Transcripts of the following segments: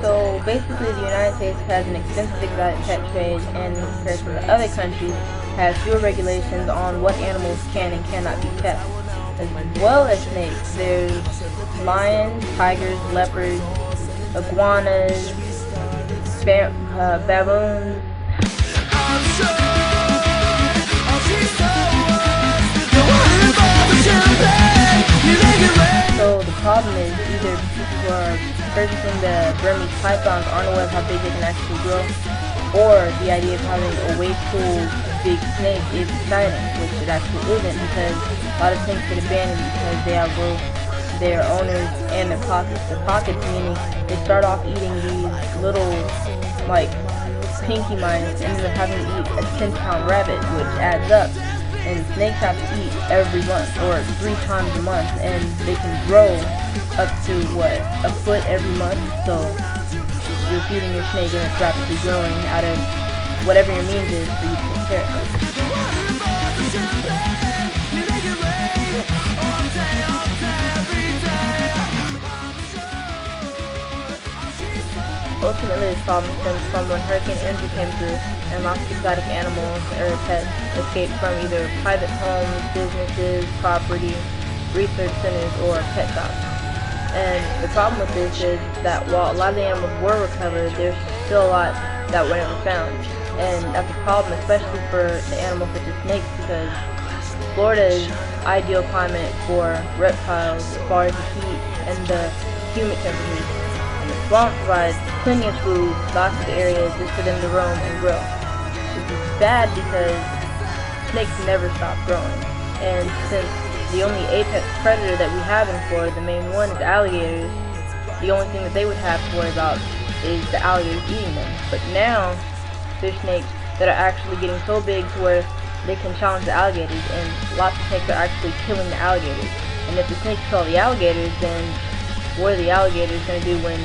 So basically, the United States has an extensive exotic pet trade, and in comparison to other countries, has fewer regulations on what animals can and cannot be kept. As well as snakes, there's lions, tigers, leopards, iguanas, baboons. So the problem is either people who are purchasing the Burmese pythons aren't aware of how big they can actually grow, or the idea of having a way cool big snake is exciting, which it actually isn't, because a lot of snakes get abandoned because they outgrow their owners and their pockets. The pockets meaning they start off eating these little, like, pinky mice and end up having to eat a 10-pound rabbit, which adds up. And snakes have to eat every month, or 3 times a month, and they can grow up to, a foot every month. So you're feeding your snake and it's rapidly growing out of whatever your means is for you to take care of it. Ultimately, this problem stems from when Hurricane Andrew came through and lots of exotic animals or pets escaped from either private homes, businesses, property, research centers, or pet shops. And the problem with this is that while a lot of the animals were recovered, there's still a lot that were never found. And that's a problem, especially for the animals such as snakes, because Florida is ideal climate for reptiles as far as the heat and the humid temperatures. And the swamp provides plenty of food, lots of areas just for them to roam and grow. This is bad because snakes never stop growing. And since the only apex predator that we have in Florida, the main one, is alligators, the only thing that they would have to worry about is the alligators eating them. But now, there's snakes that are actually getting so big to where they can challenge the alligators, and lots of snakes are actually killing the alligators. And if the snakes kill the alligators, then what are the alligators going to do when,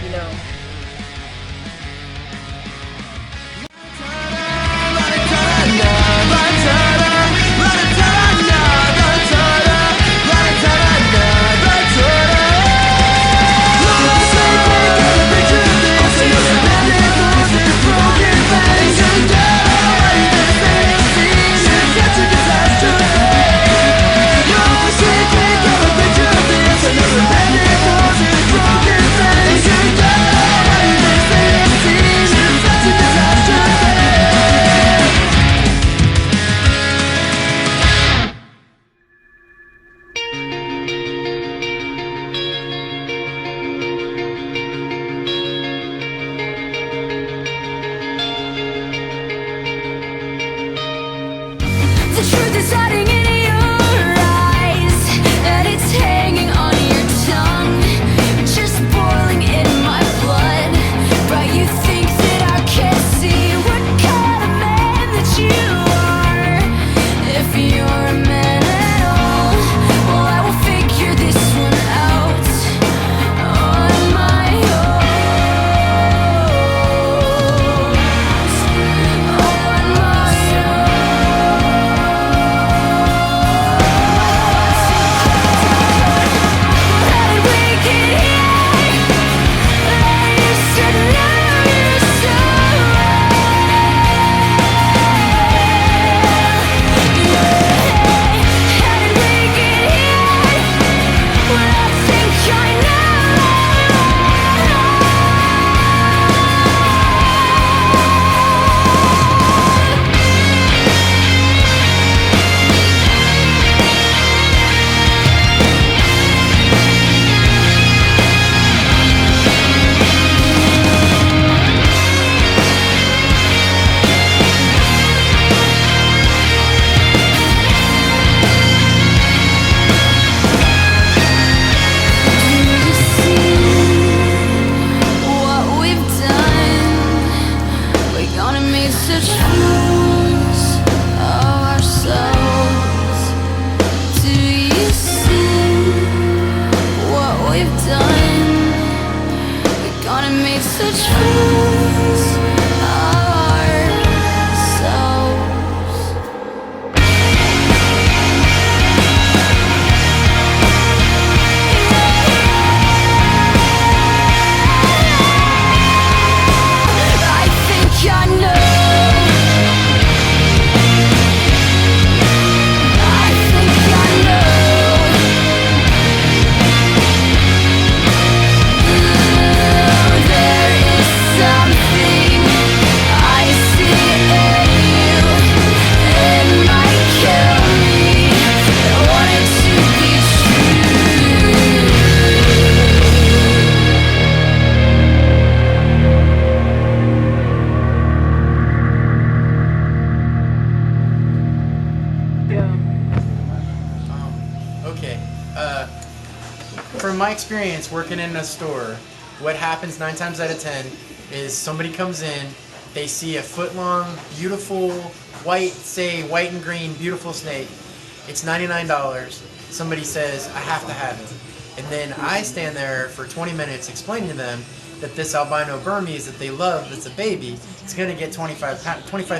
you know... The truth is hiding in your eyes, and it's hanging on your tongue, just boiling in my blood. But you think that I can't see what kind of man that you are. If you're a man at all, well, I will figure this one out on my own. On my own. Such fools of ourselves. Do you see what we've done? We're gonna make such fools of ourselves. experience working in a store, what happens 9 times out of 10 is somebody comes in, they see a foot-long, beautiful, white, say white and green, beautiful snake. It's $99. Somebody says, I have to have it. And then I stand there for 20 minutes explaining to them that this albino Burmese that they love, that's a baby, it's going to get 25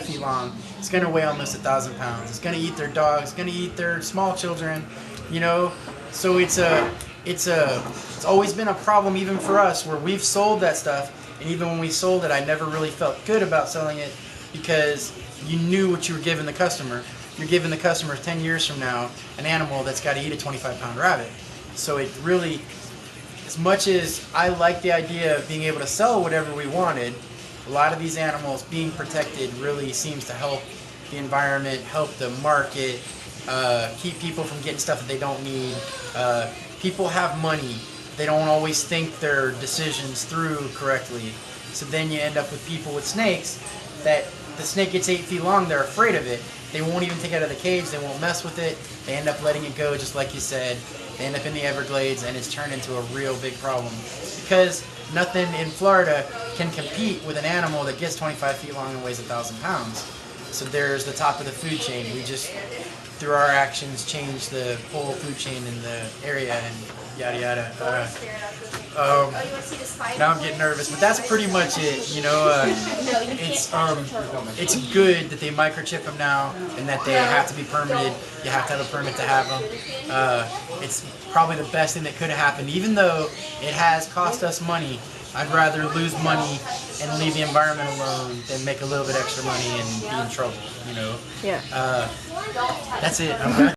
feet long. It's going to weigh almost 1,000 pounds. It's going to eat their dogs. It's going to eat their small children. You know, so it's always been a problem even for us where we've sold that stuff, and even when we sold it, I never really felt good about selling it because you knew what you were giving the customer. You're giving the customer 10 years from now an animal that's got to eat a 25-pound rabbit. So it really, as much as I like the idea of being able to sell whatever we wanted, a lot of these animals being protected really seems to help the environment, help the market, keep people from getting stuff that they don't need. People have money. They don't always think their decisions through correctly. So then you end up with people with snakes that the snake gets 8 feet long, they're afraid of it. They won't even take it out of the cage, they won't mess with it. They end up letting it go just like you said. They end up in the Everglades and it's turned into a real big problem. Because nothing in Florida can compete with an animal that gets 25 feet long and weighs 1,000 pounds. So there's the top of the food chain. We just, through our actions, change the whole food chain in the area and yada yada. Now I'm getting nervous, but that's pretty much it. You know, it's good that they microchip them now and that they have to be permitted. You have to have a permit to have them. It's probably the best thing that could have happened, even though it has cost us money. I'd rather lose money and leave the environment alone than make a little bit extra money and be in trouble. You know. Yeah. That's it. I'm done.